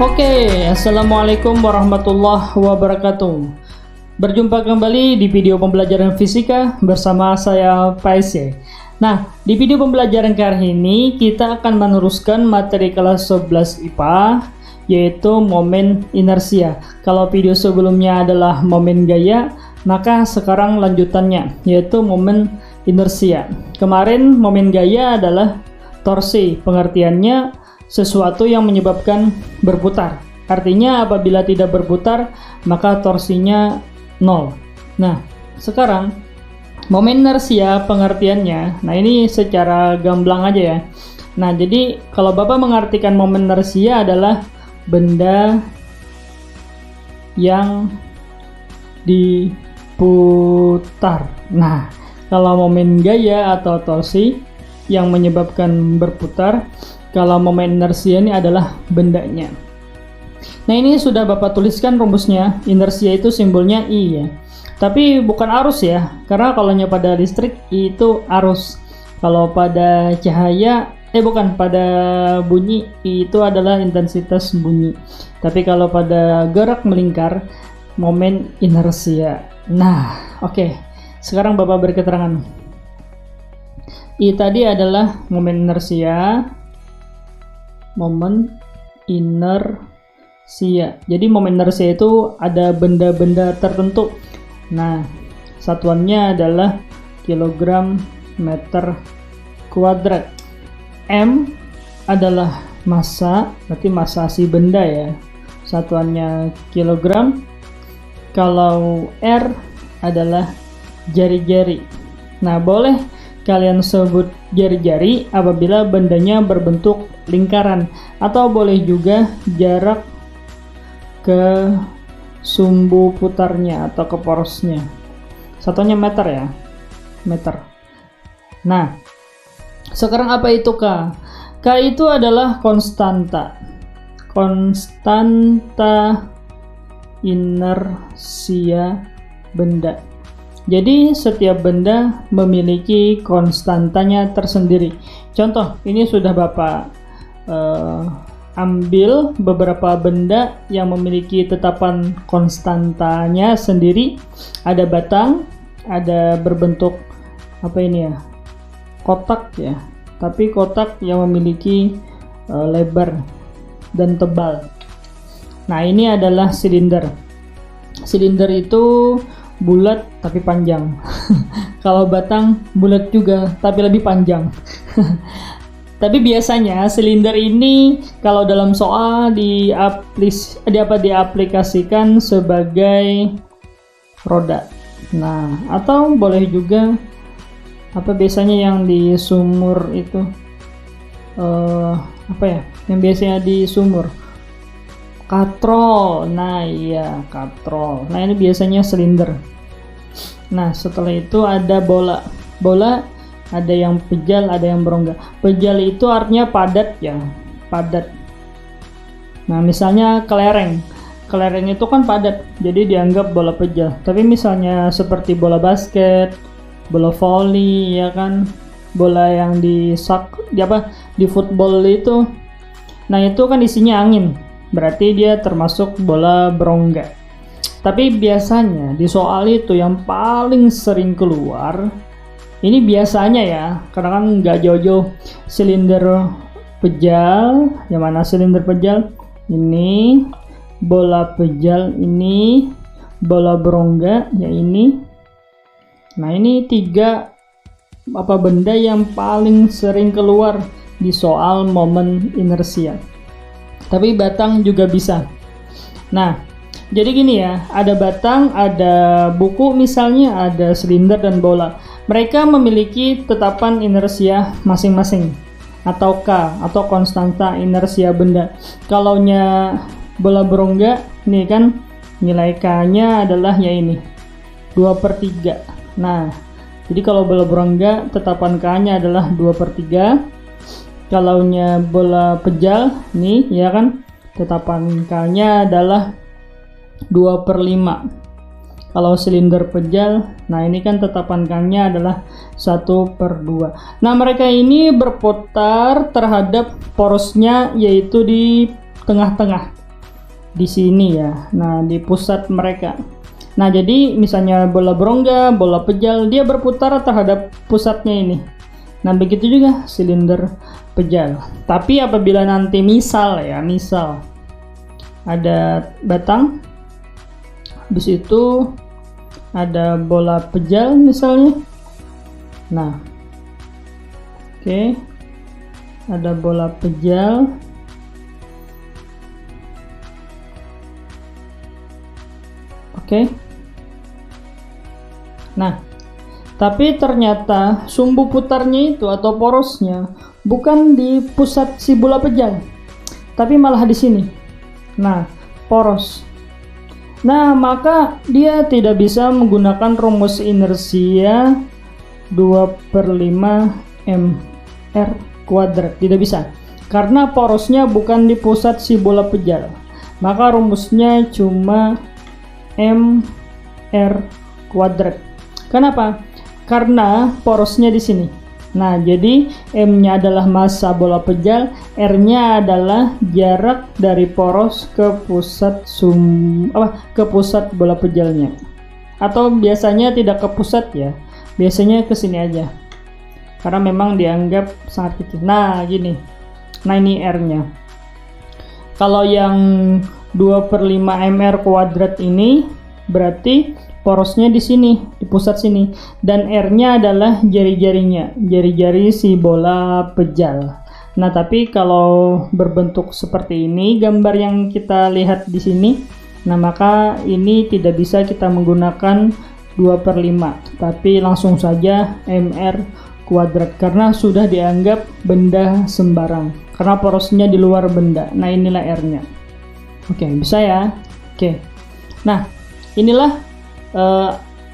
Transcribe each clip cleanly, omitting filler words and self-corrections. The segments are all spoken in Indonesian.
Oke, assalamualaikum warahmatullahi wabarakatuh. Berjumpa kembali di video pembelajaran fisika bersama saya Faisal. Nah, di video pembelajaran kali ini kita akan meneruskan materi kelas 11 IPA, yaitu momen inersia. Kalau video sebelumnya adalah momen gaya, maka sekarang lanjutannya yaitu momen inersia. Kemarin momen gaya adalah torsi, pengertiannya sesuatu yang menyebabkan berputar. Artinya apabila tidak berputar, maka torsinya 0. Nah, sekarang momen inersia pengertiannya, nah ini secara gamblang aja ya. Nah, jadi kalau Bapak mengartikan momen inersia adalah benda yang diputar. Nah, kalau momen gaya atau torsi yang menyebabkan berputar, kalau momen inersia ini adalah bendanya. Nah, ini sudah Bapak tuliskan rumusnya. Inersia itu simbolnya I ya. Tapi bukan arus ya, karena kalau pada listrik I itu arus. Kalau pada cahaya, pada bunyi I itu adalah intensitas bunyi. Tapi kalau pada gerak melingkar, momen inersia. Nah, oke. Sekarang Bapak beri keterangan. I tadi adalah momen inersia. Momen inersia. Jadi momen inersia itu ada benda-benda tertentu. Nah, satuannya adalah kilogram meter kuadrat. M adalah massa, berarti massa si benda ya. Satuannya kilogram. Kalau R adalah jari-jari. Nah, boleh kalian sebut jari-jari apabila bendanya berbentuk lingkaran, atau boleh juga jarak ke sumbu putarnya atau ke porosnya. Satunya meter ya, meter. Nah, sekarang apa itu K? K itu adalah konstanta inersia benda. Jadi setiap benda memiliki konstantanya tersendiri. Contoh, ini sudah Bapak ambil beberapa benda yang memiliki tetapan konstantanya sendiri. Ada batang, ada berbentuk apa ini ya, kotak ya, tapi kotak yang memiliki lebar dan tebal. Nah, ini adalah silinder. Silinder itu bulat tapi panjang. Kalau batang bulat juga tapi lebih panjang. Tapi biasanya silinder ini kalau dalam soal diaplikasikan sebagai roda. Nah, atau boleh juga biasanya yang di sumur itu yang biasanya di sumur, katrol. Nah, iya, katrol. Nah, ini biasanya silinder. Nah, setelah itu ada bola. Bola ada yang pejal, ada yang berongga. Pejal itu artinya padat ya, padat. Nah, misalnya kelereng. Kelereng itu kan padat, jadi dianggap bola pejal. Tapi misalnya seperti bola basket, bola voli ya kan, bola yang di football itu. Nah, itu kan isinya angin. Berarti dia termasuk bola berongga. Tapi biasanya di soal itu yang paling sering keluar, ini biasanya ya, karena kan nggak jauh-jauh, silinder pejal. Yang mana silinder pejal? Ini bola pejal, ini bola berongga ya ini. Nah, ini tiga benda yang paling sering keluar di soal momen inersia. Tapi batang juga bisa. Nah, jadi gini ya, ada batang, ada buku misalnya, ada silinder dan bola. Mereka memiliki tetapan inersia masing-masing, atau K, atau konstanta inersia benda. Kalau bola berongga, nih kan nilai K-nya adalah ya ini, 2/3. Nah, jadi kalau bola berongga, tetapan K-nya adalah 2/3. Kalau bola pejal, nih ya kan, tetapan K-nya adalah 2/5. Kalau silinder pejal, nah ini kan tetapan K-nya adalah 1/2. Nah, mereka ini berputar terhadap porosnya, yaitu di tengah-tengah. di sini ya. Nah, di pusat mereka. Nah, jadi misalnya bola berongga, bola pejal, dia berputar terhadap pusatnya ini. Nah, begitu juga silinder pejal. Tapi apabila nanti misal ada batang, habis itu ada bola pejal misalnya. Nah, oke, ada bola pejal. Oke. Nah, tapi ternyata sumbu putarnya itu atau porosnya bukan di pusat si bola pejal, tapi malah di sini. Nah, poros. Nah, maka dia tidak bisa menggunakan rumus inersia 2/5 mr kuadrat. Tidak bisa. Karena porosnya bukan di pusat si bola pejal. Maka rumusnya cuma mr kuadrat. Kenapa? Karena porosnya di sini. Nah, jadi M-nya adalah massa bola pejal, R-nya adalah jarak dari poros ke pusat ke pusat bola pejalnya. Atau biasanya tidak ke pusat ya. Biasanya ke sini aja. Karena memang dianggap sangat kecil. Nah, gini. Nah, ini R-nya. Kalau yang 2/5 mr kuadrat ini berarti porosnya di sini, di pusat sini, dan R-nya adalah jari-jarinya, jari-jari si bola pejal. Nah, tapi kalau berbentuk seperti ini, gambar yang kita lihat di sini, nah maka ini tidak bisa kita menggunakan 2/5, tapi langsung saja mr kuadrat karena sudah dianggap benda sembarang, karena porosnya di luar benda. Nah, inilah R-nya. Oke, bisa ya? Oke. Nah, inilah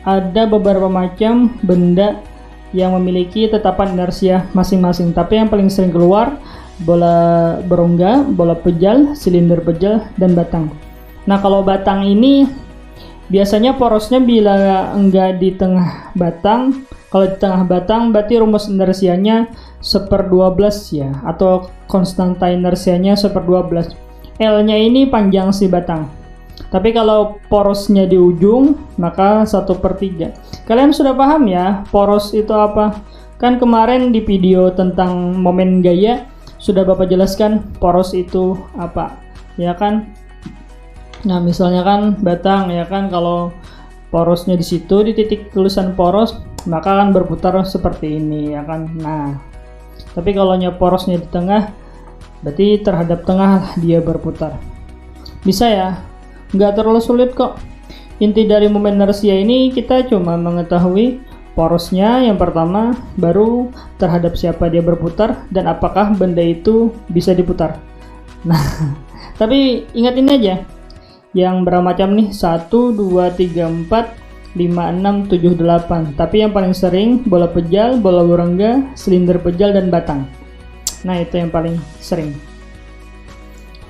ada beberapa macam benda yang memiliki tetapan inersia masing-masing. Tapi yang paling sering keluar bola berongga, bola pejal, silinder pejal, dan batang. Nah, kalau batang ini biasanya porosnya bila enggak di tengah batang. Kalau di tengah batang berarti rumus inersianya 1/12 ya, atau konstanta inersianya 1/12. L-nya ini panjang si batang. Tapi kalau porosnya di ujung, maka 1/3. Kalian sudah paham ya, poros itu apa? Kan kemarin di video tentang momen gaya, sudah Bapak jelaskan poros itu apa, ya kan? Nah, misalnya kan batang, ya kan, kalau porosnya di situ, di titik tulisan poros, maka akan berputar seperti ini, ya kan? Nah, tapi kalau porosnya di tengah, berarti terhadap tengah dia berputar. Bisa ya? Nggak terlalu sulit kok. Inti dari momen inersia ini kita cuma mengetahui porosnya yang pertama, baru terhadap siapa dia berputar, dan apakah benda itu bisa diputar. Nah, tapi ingat ini aja, yang bermacam nih 1, 2, 3, 4, 5, 6, 7, 8. Tapi yang paling sering bola pejal, bola berongga, silinder pejal, dan batang. Nah, itu yang paling sering.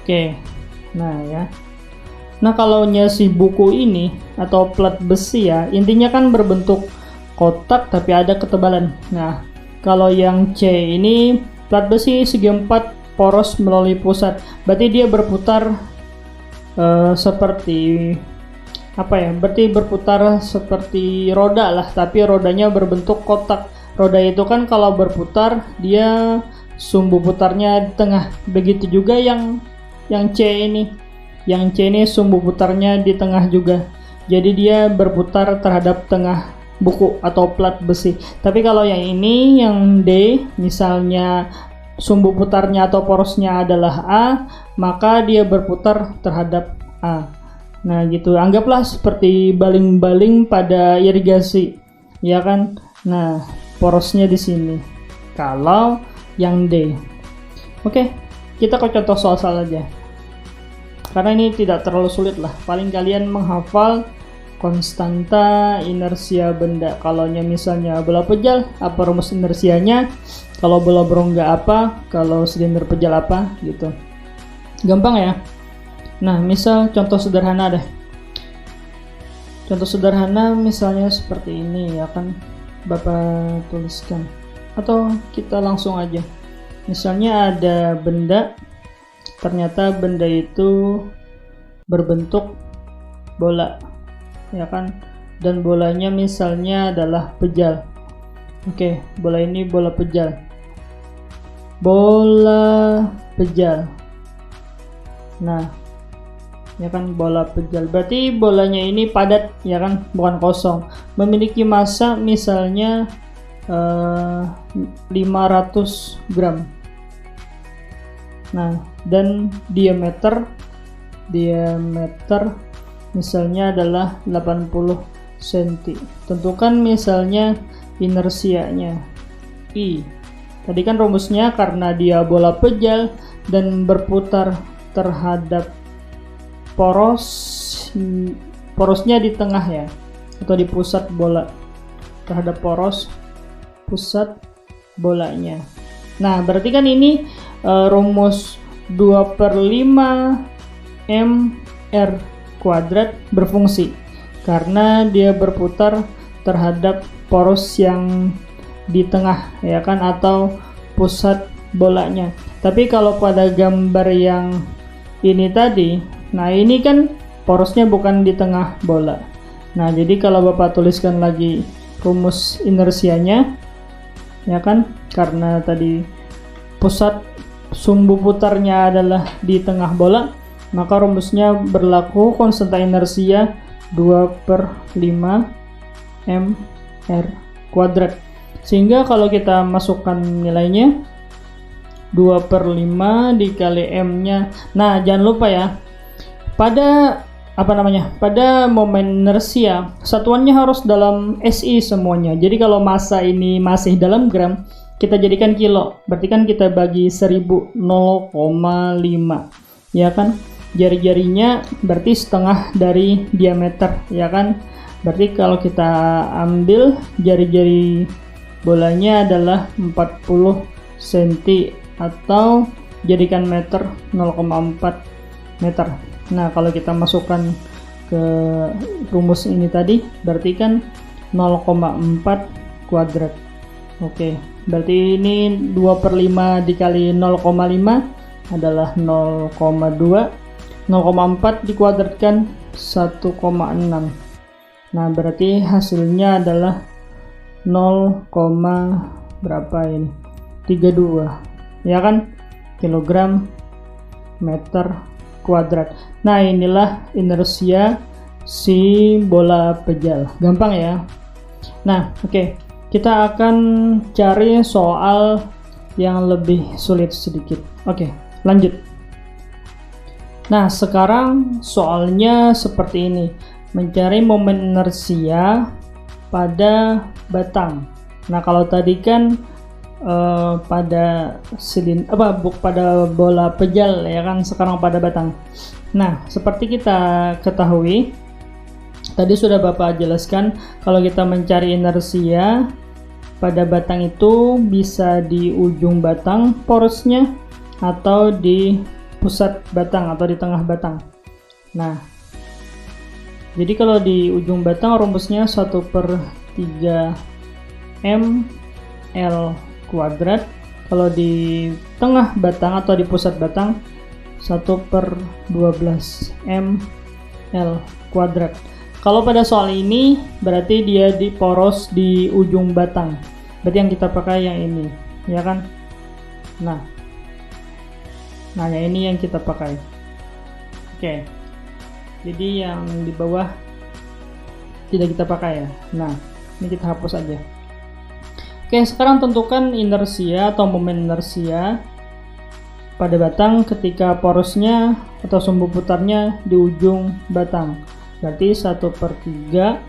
Oke, nah ya. Nah, kalau si buku ini atau plat besi ya, intinya kan berbentuk kotak tapi ada ketebalan. Nah, kalau yang C ini plat besi segi 4 poros melalui pusat, berarti dia berputar seperti apa ya? Berarti berputar seperti roda lah, tapi rodanya berbentuk kotak. Roda itu kan kalau berputar dia sumbu putarnya di tengah. Begitu juga yang C ini. Yang C ini sumbu putarnya di tengah juga. Jadi dia berputar terhadap tengah buku atau plat besi. Tapi kalau yang ini, yang D, misalnya sumbu putarnya atau porosnya adalah A, maka dia berputar terhadap A. Nah, gitu. Anggaplah seperti baling-baling pada irigasi, ya kan? Nah, porosnya di sini. Kalau yang D. Oke, kita ke contoh soal-soal aja. Karena ini tidak terlalu sulit lah. Paling kalian menghafal konstanta inersia benda. Kalau misalnya bola pejal, apa rumus inersianya? Kalau bola berongga apa? Kalau silinder pejal apa? Gitu. Gampang ya. Nah, misal contoh sederhana deh. Contoh sederhana misalnya seperti ini, ya kan? Bapak tuliskan. Atau kita langsung aja. Misalnya ada benda, ternyata benda itu berbentuk bola, ya kan, dan bolanya misalnya adalah pejal. Oke, bola ini bola pejal, nah ya kan, bola pejal berarti bolanya ini padat, ya kan, bukan kosong, memiliki massa misalnya 500 gram. Nah, dan diameter misalnya adalah 80 cm. Tentukan misalnya inersianya I. Tadi kan rumusnya karena dia bola pejal dan berputar terhadap porosnya di tengah, ya, atau di pusat bola, terhadap pusat bolanya. Nah, berarti kan ini rumus 2/5 mr kuadrat berfungsi karena dia berputar terhadap poros yang di tengah, ya kan, atau pusat bolanya. Tapi kalau pada gambar yang ini tadi, nah ini kan porosnya bukan di tengah bola. Nah, jadi kalau Bapak tuliskan lagi rumus inersianya, ya kan, karena tadi pusat sumbu putarnya adalah di tengah bola, maka rumusnya berlaku konstanta inersia 2/5 mr kuadrat. Sehingga kalau kita masukkan nilainya 2/5 dikali m-nya. Nah, jangan lupa ya, pada momen inersia satuannya harus dalam SI semuanya. Jadi kalau massa ini masih dalam gram, kita jadikan kilo, berarti kan kita bagi 1000, 0,5, ya kan, jari-jarinya berarti setengah dari diameter, ya kan, berarti kalau kita ambil jari-jari bolanya adalah 40 cm atau jadikan meter 0,4 meter. Nah, kalau kita masukkan ke rumus ini tadi, berarti kan 0,4 kuadrat. Oke, berarti ini 2/5 dikali 0,5 adalah 0,2. 0,4 dikuadratkan 1,6. Nah, berarti hasilnya adalah 32, ya kan, kilogram meter kuadrat. Nah, inilah inersia si bola pejal. Gampang ya. Nah, oke. Kita akan cari soal yang lebih sulit sedikit. Oke, lanjut. Nah, sekarang soalnya seperti ini. Mencari momen inersia pada batang. Nah, kalau tadi kan pada bola pejal, ya kan, sekarang pada batang. Nah, seperti kita ketahui, tadi sudah Bapak jelaskan, kalau kita mencari inersia pada batang itu bisa di ujung batang porosnya atau di pusat batang atau di tengah batang. Nah, jadi kalau di ujung batang rumusnya 1/3 ml kuadrat. Kalau di tengah batang atau di pusat batang 1/12 ml kuadrat. Kalau pada soal ini berarti dia di poros di ujung batang. Berarti yang kita pakai yang ini, ya kan? Nah, yang ini yang kita pakai. Oke. Jadi yang di bawah tidak kita pakai ya. Nah, ini kita hapus aja. Oke, sekarang tentukan inersia atau momen inersia pada batang ketika porosnya atau sumbu putarnya di ujung batang. Berarti 1/3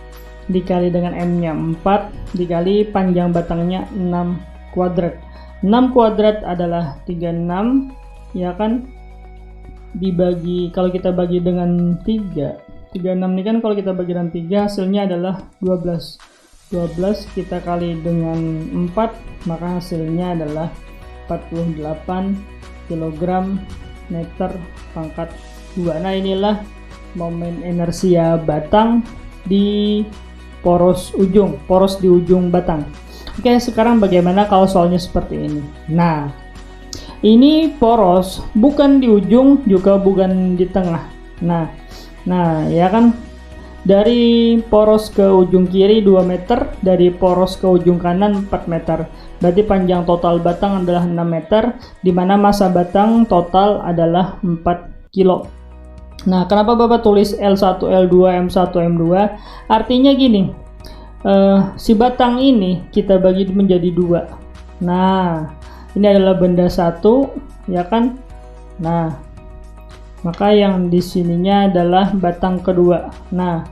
dikali dengan M-nya 4 dikali panjang batangnya 6 kuadrat. 6 kuadrat adalah 36, ya kan? Dibagi, kalau kita bagi dengan 3, 36 ini kan kalau kita bagi dengan 3 hasilnya adalah 12. 12 kita kali dengan 4, maka hasilnya adalah 48 kg meter pangkat 2. Nah, inilah momen inersia batang di poros di ujung batang. Oke, sekarang bagaimana kalau soalnya seperti ini? Nah, ini poros bukan di ujung juga bukan di tengah. Nah ya kan, dari poros ke ujung kiri 2 meter, dari poros ke ujung kanan 4 meter. Berarti panjang total batang adalah 6 meter, di mana massa batang total adalah 4 kilo. Nah, kenapa Bapak tulis L1, L2, M1, M2? Artinya gini, si batang ini kita bagi menjadi 2. Nah, ini adalah benda 1, ya kan? Nah, maka yang di sininya adalah batang kedua. Nah,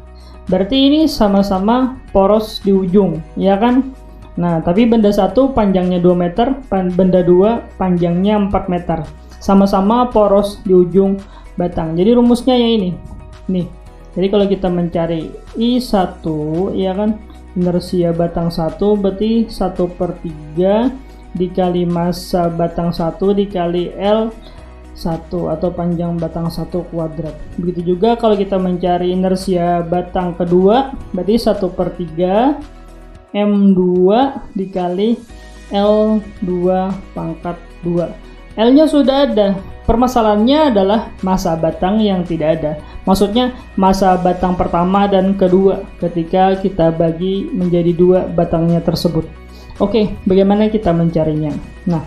berarti ini sama-sama poros di ujung, ya kan? Nah, tapi benda 1 panjangnya 2 meter, benda 2 panjangnya 4 meter. Sama-sama poros di ujung batang. Jadi rumusnya ya ini. Nih. Jadi kalau kita mencari I1, ya kan? Inersia batang 1 berarti 1/3 dikali massa batang 1 dikali L1 atau panjang batang 1 kuadrat. Begitu juga kalau kita mencari inersia batang kedua, berarti 1/3 M2 dikali L2 pangkat 2. L-nya sudah ada. Permasalahannya adalah massa batang yang tidak ada. Maksudnya massa batang pertama dan kedua ketika kita bagi menjadi 2 batangnya tersebut. Oke, bagaimana kita mencarinya? Nah,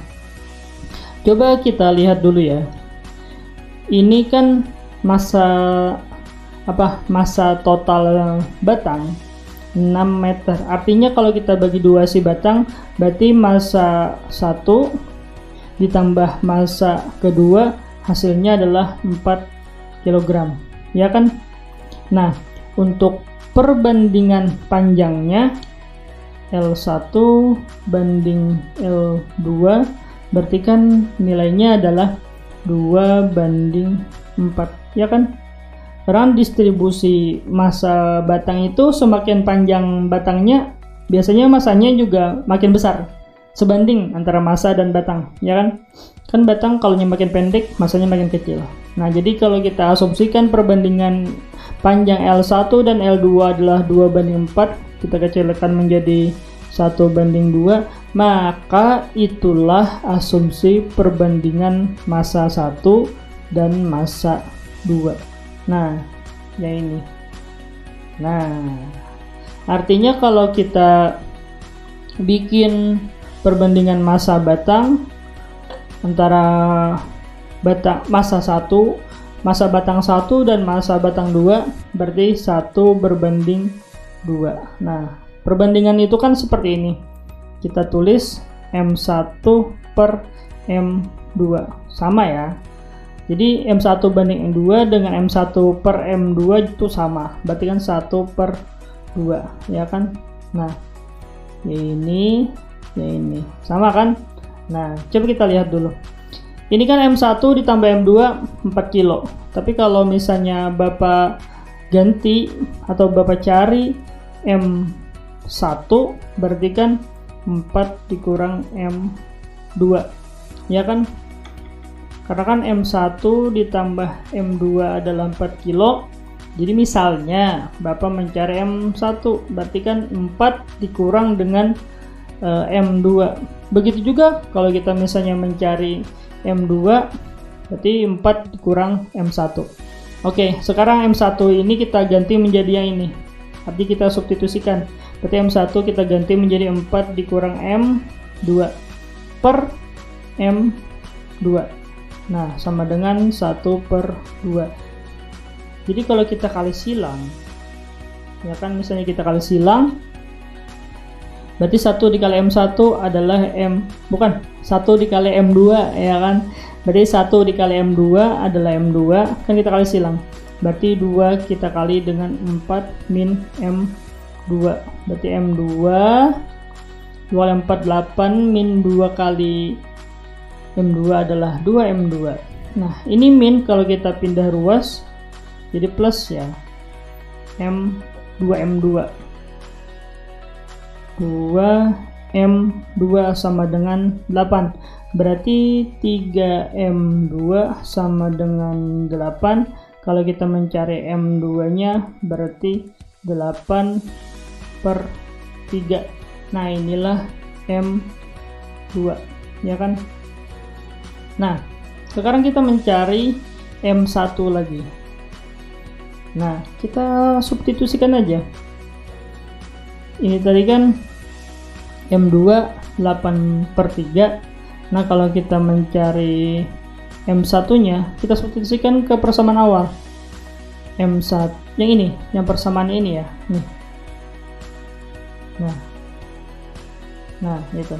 coba kita lihat dulu ya. Ini kan massa total batang 6 meter. Artinya kalau kita bagi 2 si batang, berarti massa 1 ditambah massa kedua hasilnya adalah 4 kg, ya kan? Nah, untuk perbandingan panjangnya L1 banding L2 berarti kan nilainya adalah 2/4, ya kan? Karena distribusi massa batang itu semakin panjang batangnya, biasanya massanya juga makin besar sebanding antara massa dan batang, ya kan? Kan batang kalau makin pendek, massanya makin kecil. Nah, jadi kalau kita asumsikan perbandingan panjang L1 dan L2 adalah 2/4, kita kecilkan menjadi 1/2, maka itulah asumsi perbandingan massa 1 dan massa 2. Nah, ya ini. Nah, artinya kalau kita bikin perbandingan massa batang antara massa 1, massa batang 1 dan massa batang 2 berarti 1/2. Nah, perbandingan itu kan seperti ini. Kita tulis M1/M2 sama ya. Jadi M1 banding M2 dengan M1/M2 itu sama. Berarti kan 1/2, ya kan? Nah, ini sama kan? Nah, coba kita lihat dulu. Ini kan M1 ditambah M2 4 kilo. Tapi kalau misalnya Bapak ganti atau Bapak cari M1 berarti kan 4 dikurang M2, ya kan? Karena kan M1 ditambah M2 adalah 4 kilo. Jadi misalnya Bapak mencari M1 berarti kan 4 dikurang dengan M2. Begitu juga kalau kita misalnya mencari M2 berarti 4 dikurang M1. Oke, sekarang M1 ini kita ganti menjadi yang ini. Arti kita substitusikan. Berarti M1 kita ganti menjadi 4 dikurang M2 per M2. Nah, sama dengan 1/2. Jadi kalau kita kali silang, ya kan, misalnya kita kali silang, berarti 1 dikali M1 adalah 1 dikali M2, ya kan? Berarti 1 dikali M2 adalah M2, kan kita kali silang. Berarti 2 kita kali dengan 4 min M2. Berarti M2 2 kali 4 8 min 2 kali M2 adalah 2 M2. Nah, ini min kalau kita pindah ruas jadi plus ya. M2 2M2 sama dengan 8. Berarti 3M2 sama dengan 8. Kalau kita mencari M2 nya berarti 8/3. Nah, inilah M2, ya kan? Nah, sekarang kita mencari M1 lagi. Nah, kita substitusikan aja. Ini tadi kan M2 8/3. Nah, kalau kita mencari M1 nya, kita substitusikan ke persamaan awal. M1 yang ini, yang persamaan ini ya, nih. Nah itu.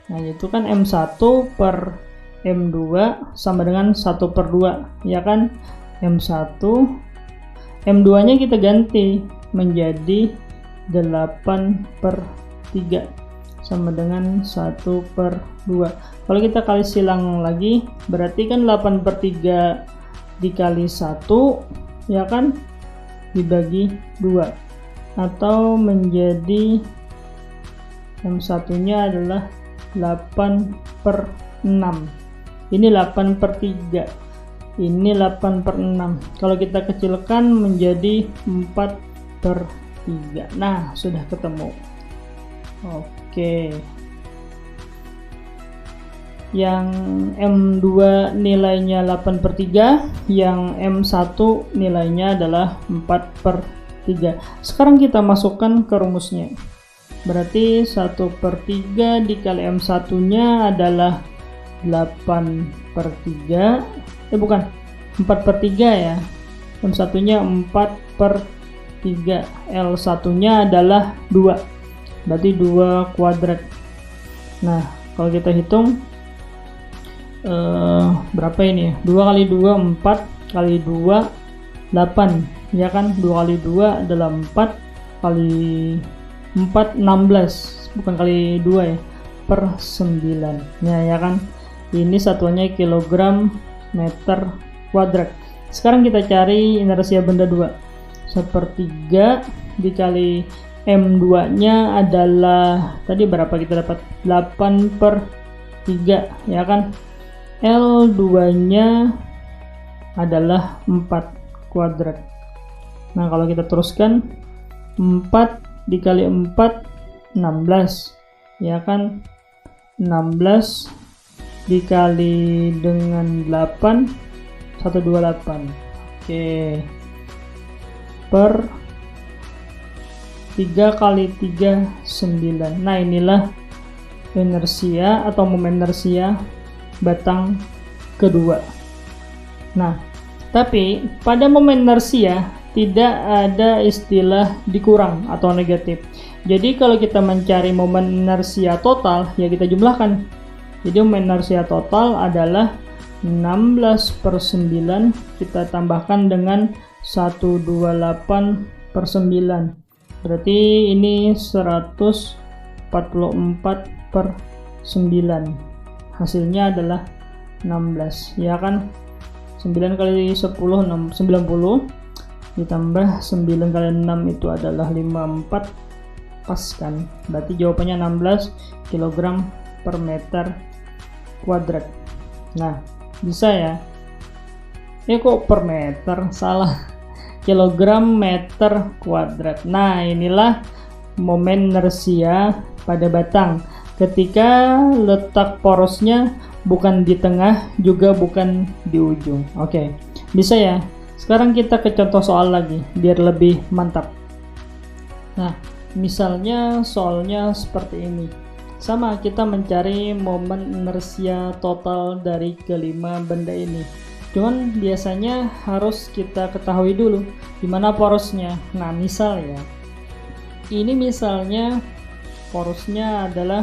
Nah, itu kan M1 per M2 sama dengan 1/2, ya kan? M1, M2 nya kita ganti menjadi 8/3 sama dengan 1/2. Kalau kita kali silang lagi, berarti kan 8/3 dikali 1, ya kan, dibagi 2, atau menjadi M1 nya adalah 8/6. Ini 8/3, ini 8/6. Kalau kita kecilkan menjadi 4/3. Nah, sudah ketemu. Oke. Yang M2 nilainya 8/3, yang M1 nilainya adalah 4/3. Sekarang kita masukkan ke rumusnya. Berarti 1/3 dikali M1 nya adalah 8/3. Bukan, 4/3 ya. M1 nya 4/3. L1 nya adalah 2. Berarti 2 kuadrat. Nah, kalau kita hitung berapa ini ya? 2 kali 2 4, kali 2 8, ya kan? 2 kali 2 adalah 4, kali 4 16, bukan kali 2 ya, per 9 ya kan? Ini satuannya kilogram meter kuadrat. Sekarang kita cari inersia benda 2. 1/3 dikali M2 nya adalah, tadi berapa kita dapat? 8/3, ya kan? L2 nya adalah 4 kuadrat. Nah, kalau kita teruskan, 4 dikali 4 16, ya kan? 16 dikali dengan 8 128. Oke. Per 3 kali 3 9. Nah, inilah inersia atau momen inersia batang kedua. Nah, tapi pada momen inersia tidak ada istilah dikurang atau negatif. Jadi kalau kita mencari momen inersia total, ya kita jumlahkan. Jadi momen inersia total adalah 16/9, kita tambahkan dengan 128/9. Berarti ini 144/9. Hasilnya adalah 16, ya kan? 9 kali 10 90, ditambah 9 kali 6 itu adalah 54, pas kan? Berarti jawabannya 16 kg per meter kuadrat. Nah, bisa ya? Kok per meter? Salah. Kilogram meter kuadrat. Nah, inilah momen inersia pada batang ketika letak porosnya bukan di tengah, juga bukan di ujung. Oke, bisa ya? Sekarang kita ke contoh soal lagi biar lebih mantap. Nah, misalnya soalnya seperti ini. Sama, kita mencari momen inersia total dari kelima benda ini. Cuman biasanya harus kita ketahui dulu di mana porosnya. Nah, misal ya. Ini misalnya porosnya adalah,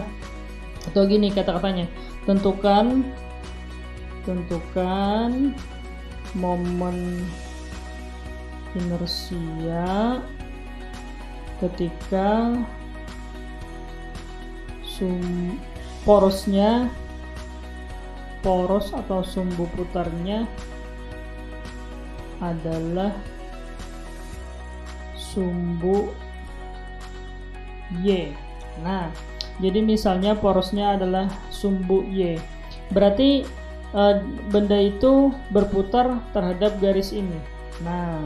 atau gini kata-katanya, tentukan momen inersia ketika poros atau sumbu putarnya adalah sumbu Y. Nah, jadi misalnya porosnya adalah sumbu Y, berarti benda itu berputar terhadap garis ini. Nah,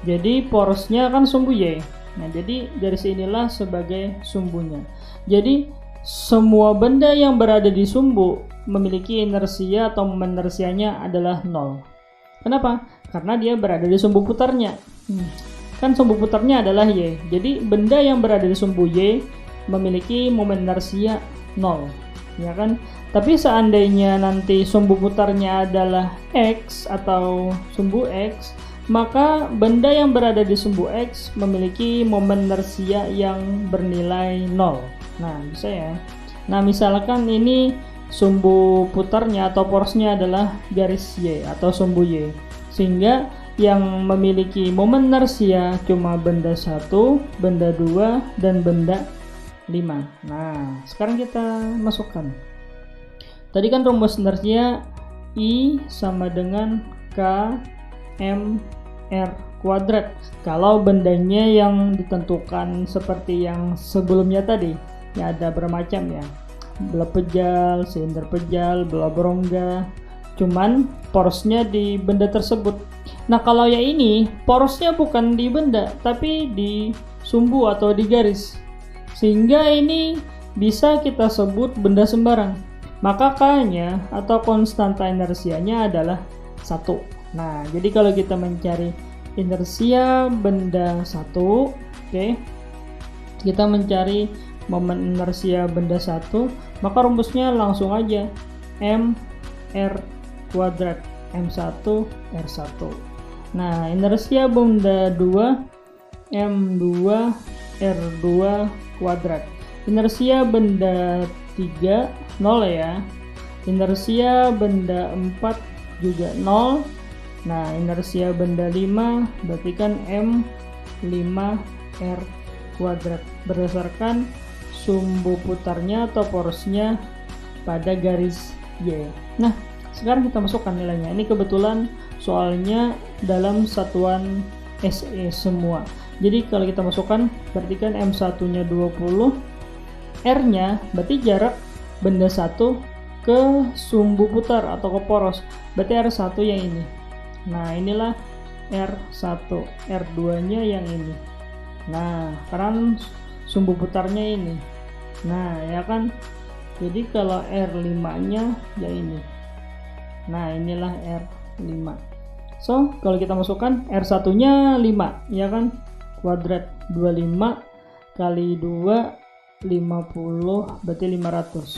jadi porosnya kan sumbu Y. Nah, jadi garis inilah sebagai sumbunya. Jadi semua benda yang berada di sumbu memiliki inersia atau momen inersianya adalah 0. Kenapa? Karena dia berada di sumbu putarnya. Kan sumbu putarnya adalah Y. Jadi benda yang berada di sumbu Y memiliki momen inersia 0, ya kan? Tapi seandainya nanti sumbu putarnya adalah X atau sumbu X, maka benda yang berada di sumbu X memiliki momen inersia yang bernilai 0. Nah, bisa ya. Nah, misalkan ini sumbu putarnya atau porosnya adalah garis Y atau sumbu Y, sehingga yang memiliki momen inersia cuma benda 1, benda 2, dan benda 5. Nah, sekarang kita masukkan. Tadi kan rumus inersia I sama dengan K M R kuadrat. Kalau bendanya yang ditentukan seperti yang sebelumnya tadi, ya ada bermacam ya, bola pejal, silinder pejal, bola berongga, cuman porosnya di benda tersebut. Nah, kalau yang ini porosnya bukan di benda tapi di sumbu atau di garis, sehingga ini bisa kita sebut benda sembarang. Maka K-nya atau konstanta inersianya adalah 1. Nah, jadi kalau kita mencari inersia benda 1, oke, kita mencari momen inersia benda 1, maka rumusnya langsung aja M R kuadrat, M1 R1. Nah, inersia benda 2 M2 R2 kuadrat. Inersia benda 3 0 ya. Inersia benda 4 juga 0. Nah, inersia benda 5 berarti kan M5R kuadrat berdasarkan sumbu putarnya atau porosnya pada garis Y. Nah, sekarang kita masukkan nilainya. Ini kebetulan soalnya dalam satuan SE semua. Jadi kalau kita masukkan berarti kan M1-nya 20, R-nya berarti jarak benda 1 ke sumbu putar atau ke poros, berarti R1 yang ini. Nah, inilah R1, R2-nya yang ini. Nah, karena sumbu putarnya ini. Nah, ya kan? Jadi kalau R5-nya ya ini. Nah, inilah R5. So, kalau kita masukkan R1-nya 5, ya kan? Kuadrat 25 kali 2 50 berarti 500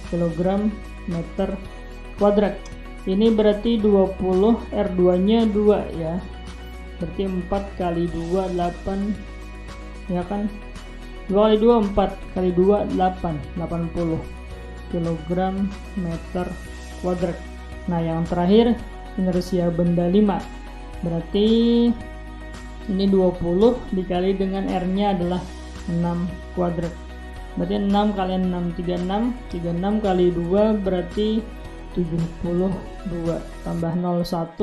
kg meter kuadrat. Ini berarti 20, R2-nya 2 ya. Berarti 4 kali 2 8, ya kan? 2 kali 2 4 kali 2 8, 80 kg meter kuadrat. Nah, yang terakhir inersia benda 5. Berarti ini 20 dikali dengan R-nya adalah 6 kuadrat. Berarti 6 kali 6 36, 36 kali 2 berarti 72 tambah 01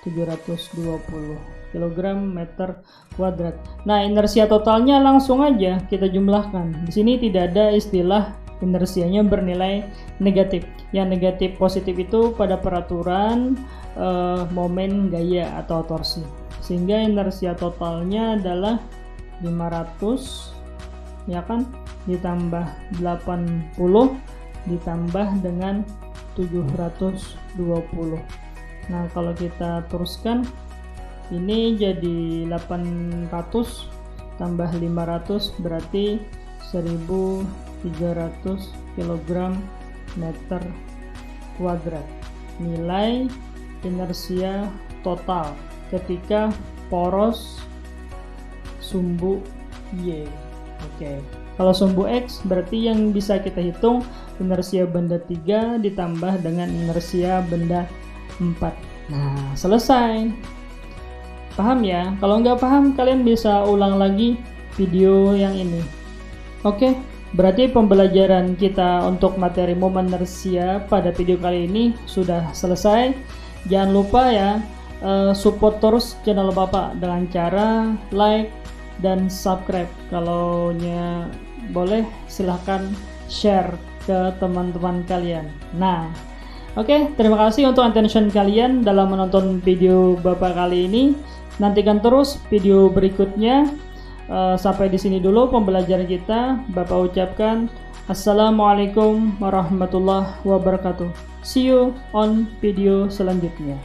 720 kg meter kuadrat. Nah, inersia totalnya langsung aja kita jumlahkan. Di sini tidak ada istilah inersianya bernilai negatif. Yang negatif positif itu pada peraturan momen gaya atau torsi. Sehingga inersia totalnya adalah 500, ya kan, ditambah 80 ditambah dengan 720. Nah, kalau kita teruskan ini jadi 800 tambah 500 berarti 1300 kg meter kuadrat. Nilai inersia total ketika poros sumbu Y. Oke. Kalau sumbu X berarti yang bisa kita hitung inersia benda 3 ditambah dengan inersia benda 4. Nah, selesai. Paham ya? Kalau nggak paham kalian bisa ulang lagi video yang ini. Oke, berarti pembelajaran kita untuk materi momen inersia pada video kali ini sudah selesai. Jangan lupa ya, support terus channel Bapak dengan cara like dan subscribe. Kalau boleh silahkan share ke teman-teman kalian. Nah, oke, terima kasih untuk attention kalian dalam menonton video Bapak kali ini. Nantikan terus video berikutnya. Sampai di sini dulu pembelajaran kita. Bapak ucapkan Assalamualaikum warahmatullahi wabarakatuh. See you on video selanjutnya.